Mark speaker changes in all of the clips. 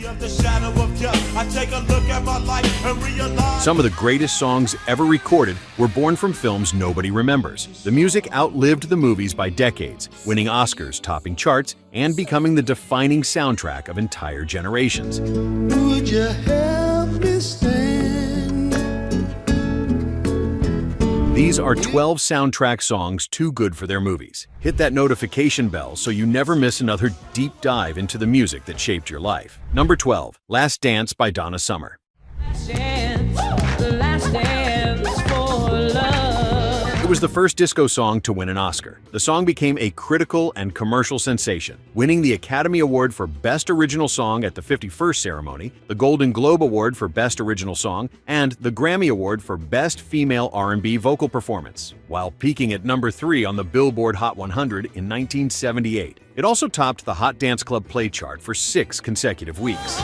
Speaker 1: Some of the greatest songs ever recorded were born from films nobody remembers. The music outlived the movies by decades, winning Oscars, topping charts, and becoming the defining soundtrack of entire generations.
Speaker 2: Would you help me stand?
Speaker 1: These are 12 soundtrack songs too good for their movies. Hit that notification bell so you never miss another deep dive into the music that shaped your life. Number 12, Last Dance by Donna Summer. It was the first disco song to win an Oscar. The song became a critical and commercial sensation, winning the Academy Award for Best Original Song at the 51st ceremony, the Golden Globe Award for Best Original Song, and the Grammy Award for Best Female R&B Vocal Performance, while peaking at number 3 on the Billboard Hot 100 in 1978. It also topped the Hot Dance Club Play chart for 6 consecutive weeks.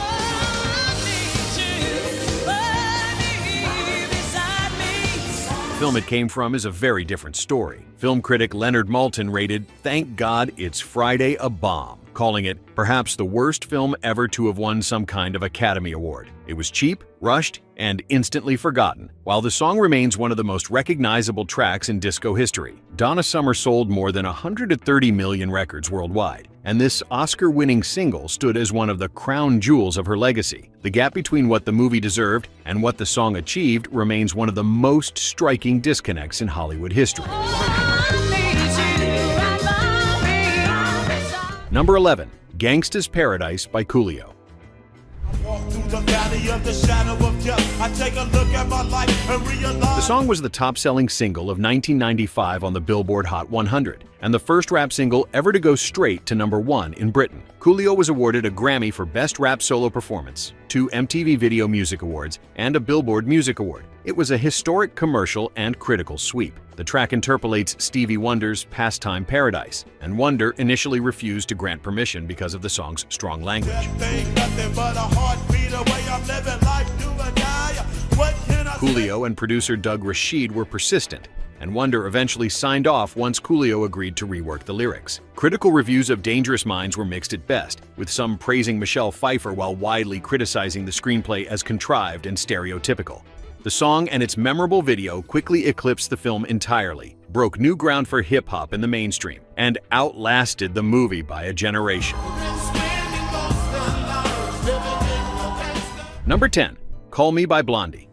Speaker 1: The film it came from is a very different story. Film critic Leonard Maltin rated "Thank God It's Friday" a bomb, calling it perhaps the worst film ever to have won some kind of Academy Award. It was cheap, rushed, and instantly forgotten. While the song remains one of the most recognizable tracks in disco history, Donna Summer sold more than 130 million records worldwide, and this Oscar-winning single stood as one of the crown jewels of her legacy. The gap between what the movie deserved and what the song achieved remains one of the most striking disconnects in Hollywood history. Number 11, Gangsta's Paradise by Coolio. The song was the top-selling single of 1995 on the Billboard Hot 100, and the first rap single ever to go straight to number 1 in Britain. Coolio was awarded a Grammy for Best Rap Solo Performance, 2 MTV Video Music Awards, and a Billboard Music Award. It was a historic commercial and critical sweep. The track interpolates Stevie Wonder's Pastime Paradise, and Wonder initially refused to grant permission because of the song's strong language. Coolio and producer Doug Rashid were persistent, and Wonder eventually signed off once Coolio agreed to rework the lyrics. Critical reviews of Dangerous Minds were mixed at best, with some praising Michelle Pfeiffer while widely criticizing the screenplay as contrived and stereotypical. The song and its memorable video quickly eclipsed the film entirely, broke new ground for hip-hop in the mainstream, and outlasted the movie by a generation. Number 10, Call Me by Blondie.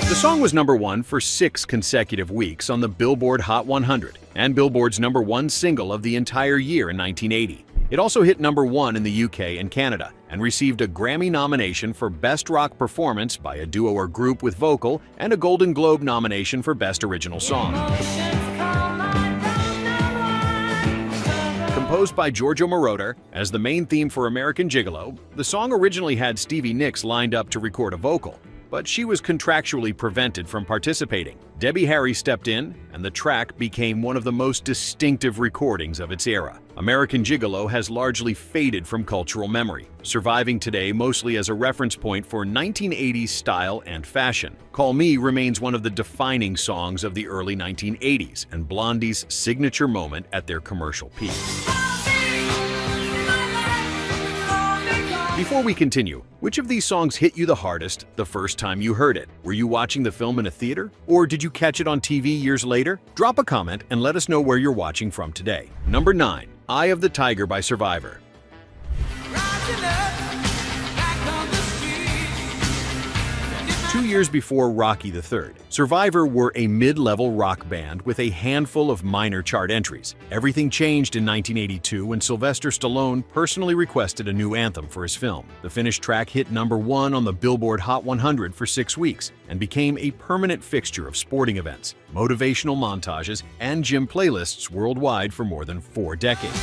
Speaker 1: The song was number 1 for 6 consecutive weeks on the Billboard Hot 100, and Billboard's number 1 single of the entire year in 1980. It also hit number 1 in the UK and Canada, and received a Grammy nomination for Best Rock Performance by a duo or group with vocal, and a Golden Globe nomination for Best Original Song. Composed by Giorgio Moroder as the main theme for American Gigolo, the song originally had Stevie Nicks lined up to record a vocal, but she was contractually prevented from participating. Debbie Harry stepped in, and the track became one of the most distinctive recordings of its era. American Gigolo has largely faded from cultural memory, surviving today mostly as a reference point for 1980s style and fashion. Call Me remains one of the defining songs of the early 1980s and Blondie's signature moment at their commercial peak. Before we continue, which of these songs hit you the hardest the first time you heard it? Were you watching the film in a theater? Or did you catch it on TV years later? Drop a comment and let us know where you're watching from today. Number 9, Eye of the Tiger by Survivor. 2 years before Rocky III, Survivor were a mid-level rock band with a handful of minor chart entries. Everything changed in 1982 when Sylvester Stallone personally requested a new anthem for his film. The finished track hit number 1 on the Billboard Hot 100 for 6 weeks and became a permanent fixture of sporting events, motivational montages, and gym playlists worldwide for more than 4 decades.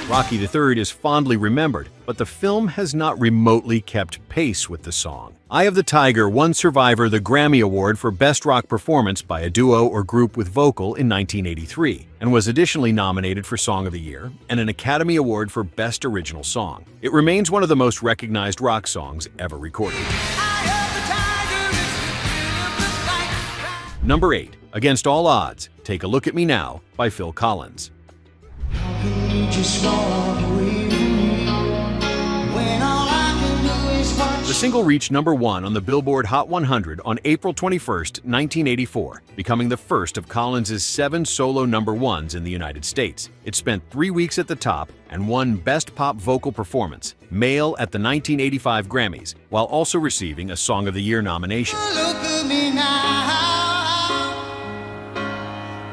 Speaker 1: Rocky III is fondly remembered, but the film has not remotely kept pace with the song. Eye of the Tiger won Survivor the Grammy Award for Best Rock Performance by a duo or group with vocal in 1983, and was additionally nominated for Song of the Year and an Academy Award for Best Original Song. It remains one of the most recognized rock songs ever recorded. Number 8. Against All Odds, Take a Look at Me Now by Phil Collins.
Speaker 2: How can you just walk away from me when all I can do is watch?
Speaker 1: The single reached number 1 on the Billboard Hot 100 on April 21, 1984, becoming the first of Collins' 7 solo number 1s in the United States. It spent 3 weeks at the top and won Best Pop Vocal Performance, Male at the 1985 Grammys, while also receiving a Song of the Year nomination.
Speaker 2: Look at me now.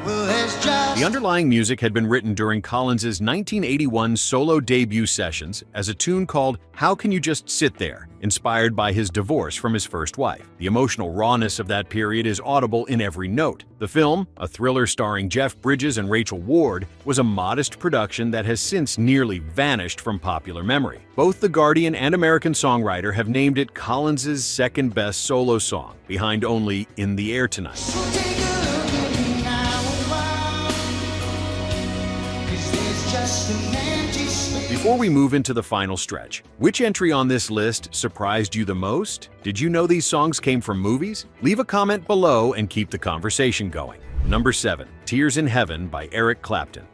Speaker 2: Well, there's just
Speaker 1: The underlying music had been written during Collins' 1981 solo debut sessions as a tune called How Can You Just Sit There, inspired by his divorce from his first wife. The emotional rawness of that period is audible in every note. The film, a thriller starring Jeff Bridges and Rachel Ward, was a modest production that has since nearly vanished from popular memory. Both The Guardian and American Songwriter have named it Collins' second best solo song, behind only In the Air Tonight.
Speaker 2: so take a look at me now a while. 'Cause there's just an empty space.
Speaker 1: Before we move into the final stretch, which entry on this list surprised you the most? Did you know these songs came from movies? Leave a comment below and keep the conversation going. Number 7. Tears in Heaven by Eric Clapton.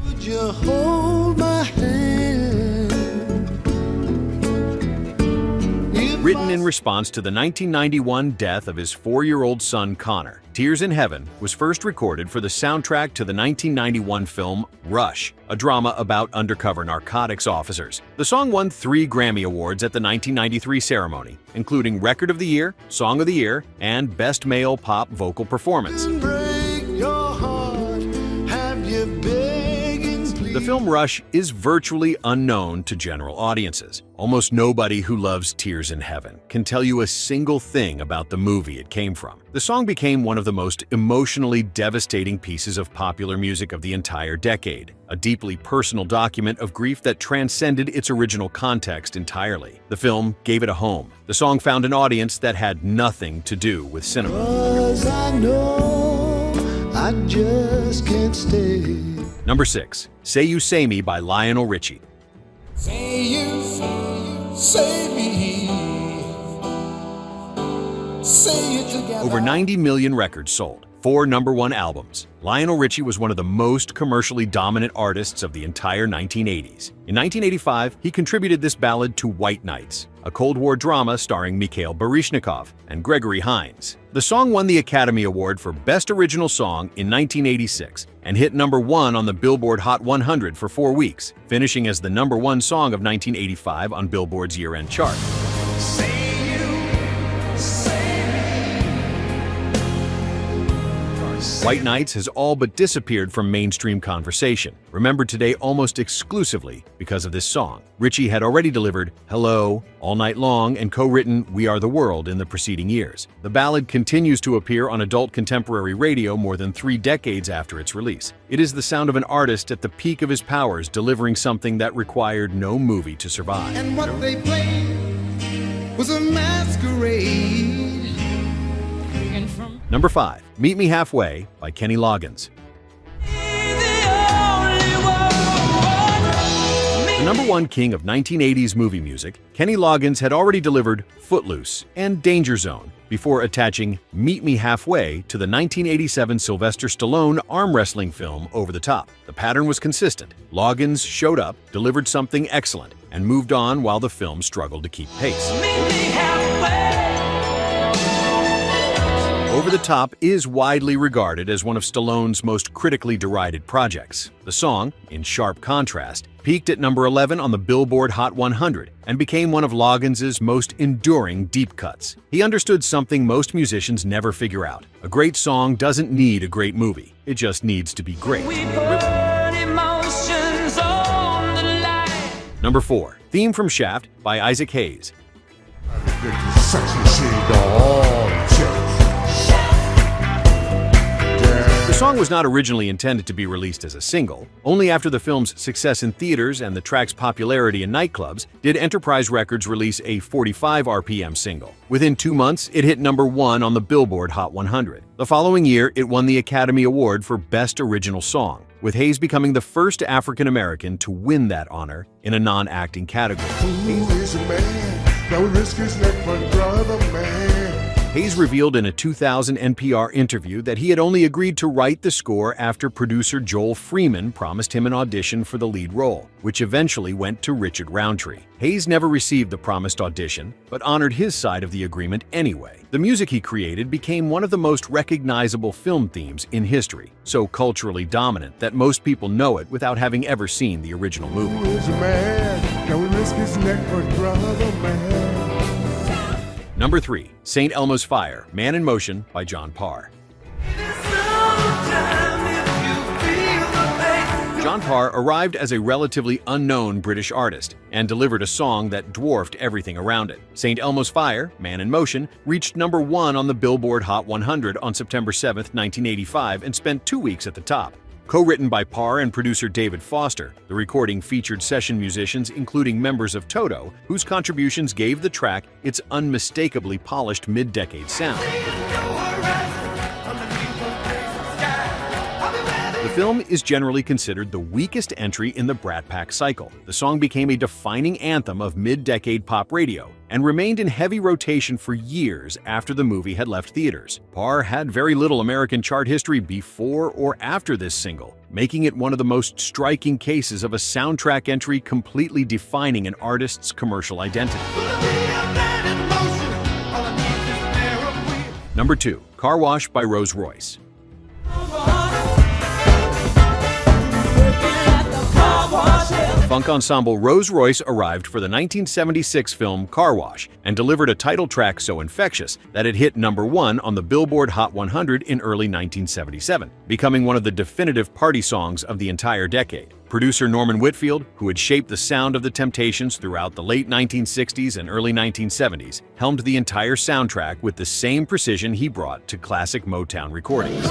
Speaker 2: Would you hold my hand? If
Speaker 1: Written
Speaker 2: I
Speaker 1: in response to the 1991 death of his 4-year-old son Connor, Tears in Heaven was first recorded for the soundtrack to the 1991 film Rush, a drama about undercover narcotics officers. The song won 3 Grammy Awards at the 1993 ceremony, including Record of the Year, Song of the Year, and Best Male Pop Vocal Performance.
Speaker 2: break your heart, have you begging, please?
Speaker 1: The film Rush is virtually unknown to general audiences. Almost nobody who loves Tears in Heaven can tell you a single thing about the movie it came from. The song became one of the most emotionally devastating pieces of popular music of the entire decade, a deeply personal document of grief that transcended its original context entirely. The film gave it a home. The song found an audience that had nothing to do with cinema.
Speaker 2: 'Cause I know I just can't stay.
Speaker 1: Number 6. Say You Say Me by Lionel Richie.
Speaker 2: Say you, say me, say it together.
Speaker 1: Over 90 million records sold, 4 number 1 albums. Lionel Richie was one of the most commercially dominant artists of the entire 1980s. In 1985, he contributed this ballad to White Nights, a Cold War drama starring Mikhail Baryshnikov and Gregory Hines. The song won the Academy Award for Best Original Song in 1986 and hit number 1 on the Billboard Hot 100 for 4 weeks, finishing as the number 1 song of 1985 on Billboard's year-end chart. White Nights has all but disappeared from mainstream conversation, remembered today almost exclusively because of this song. Richie had already delivered Hello, All Night Long, and co-written We Are the World in the preceding years. The ballad continues to appear on adult contemporary radio more than 3 decades after its release. It is the sound of an artist at the peak of his powers, delivering something that required no movie to survive.
Speaker 2: And what they played was a masquerade.
Speaker 1: Number 5. Meet Me Halfway by Kenny Loggins. The number 1 king of 1980s movie music, Kenny Loggins had already delivered Footloose and Danger Zone before attaching Meet Me Halfway to the 1987 Sylvester Stallone arm wrestling film Over the Top. The pattern was consistent. Loggins showed up, delivered something excellent, and moved on while the film struggled to keep pace. Over the Top is widely regarded as one of Stallone's most critically derided projects. The song, in sharp contrast, peaked at number 11 on the Billboard Hot 100 and became one of Loggins' most enduring deep cuts. He understood something most musicians never figure out. A great song doesn't need a great movie. It just needs to be great. Number 4. Theme from Shaft by Isaac Hayes. The song was not originally intended to be released as a single. Only after the film's success in theaters and the track's popularity in nightclubs did Enterprise Records release a 45 RPM single. Within 2 months, it hit number 1 on the Billboard Hot 100. The following year, it won the Academy Award for Best Original Song, with Hayes becoming the first African-American to win that honor in a non-acting category.
Speaker 3: Who is a man that would risk his neck for another man?
Speaker 1: Hayes revealed in a 2000 NPR interview that he had only agreed to write the score after producer Joel Freeman promised him an audition for the lead role, which eventually went to Richard Roundtree. Hayes never received the promised audition, but honored his side of the agreement anyway. The music he created became one of the most recognizable film themes in history, so culturally dominant that most people know it without having ever seen the original movie.
Speaker 3: Who is a man? Can we risk his neck for his brother, man?
Speaker 1: Number 3. St. Elmo's Fire, Man in Motion by John Parr. John Parr arrived as a relatively unknown British artist and delivered a song that dwarfed everything around it. St. Elmo's Fire, Man in Motion, reached number 1 on the Billboard Hot 100 on September 7, 1985, and spent 2 weeks at the top. Co-written by Parr and producer David Foster, the recording featured session musicians including members of Toto, whose contributions gave the track its unmistakably polished mid-decade sound. The film is generally considered the weakest entry in the Brat Pack cycle. The song became a defining anthem of mid-decade pop radio and remained in heavy rotation for years after the movie had left theaters. Parr had very little American chart history before or after this single, making it one of the most striking cases of a soundtrack entry completely defining an artist's commercial identity. Number 2. Car Wash by Rose Royce. Funk ensemble Rose Royce arrived for the 1976 film Car Wash and delivered a title track so infectious that it hit number 1 on the Billboard Hot 100 in early 1977, becoming one of the definitive party songs of the entire decade. Producer Norman Whitfield, who had shaped the sound of the Temptations throughout the late 1960s and early 1970s, helmed the entire soundtrack with the same precision he brought to classic Motown recordings.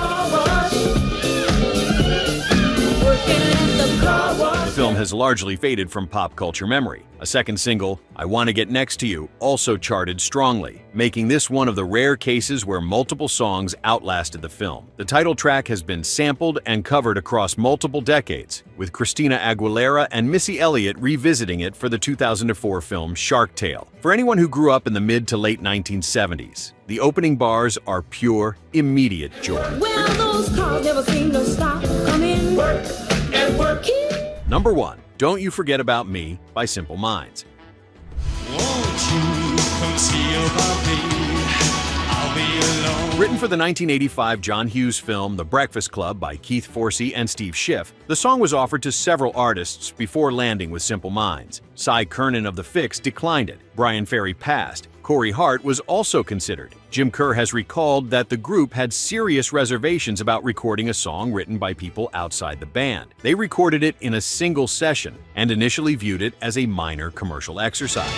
Speaker 1: The film has largely faded from pop culture memory. A second single, I Wanna Get Next to You, also charted strongly, making this one of the rare cases where multiple songs outlasted the film. The title track has been sampled and covered across multiple decades, with Christina Aguilera and Missy Elliott revisiting it for the 2004 film Shark Tale. For anyone who grew up in the mid to late 1970s, the opening bars are pure, immediate joy.
Speaker 4: Well, those cars never seem to stop. Come in, work and work.
Speaker 1: Number 1. Don't You Forget About Me by Simple Minds.
Speaker 2: Won't you come see about me? I'll be alone.
Speaker 1: Written for the 1985 John Hughes film The Breakfast Club by Keith Forsey and Steve Schiff, the song was offered to several artists before landing with Simple Minds. Cy Curnin of The Fix declined it. Brian Ferry passed. Corey Hart was also considered. Jim Kerr has recalled that the group had serious reservations about recording a song written by people outside the band. They recorded it in a single session and initially viewed it as a minor commercial exercise.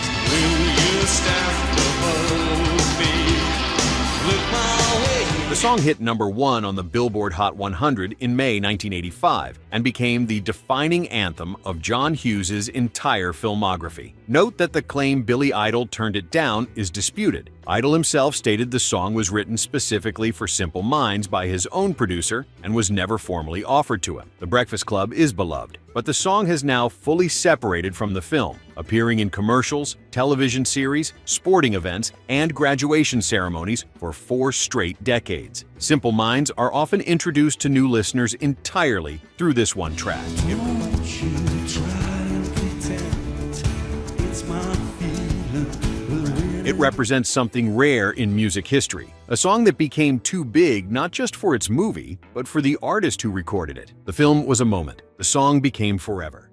Speaker 1: The song hit number 1 on the Billboard Hot 100 in May 1985 and became the defining anthem of John Hughes's entire filmography. Note that the claim Billy Idol turned it down is disputed. Idol himself stated the song was written specifically for Simple Minds by his own producer and was never formally offered to him. The Breakfast Club is beloved, but the song has now fully separated from the film, appearing in commercials, television series, sporting events, and graduation ceremonies for 4 straight decades. Simple Minds are often introduced to new listeners entirely through this one track. It represents something rare in music history, a song that became too big not just for its movie, but for the artist who recorded it. The film was a moment. The song became forever.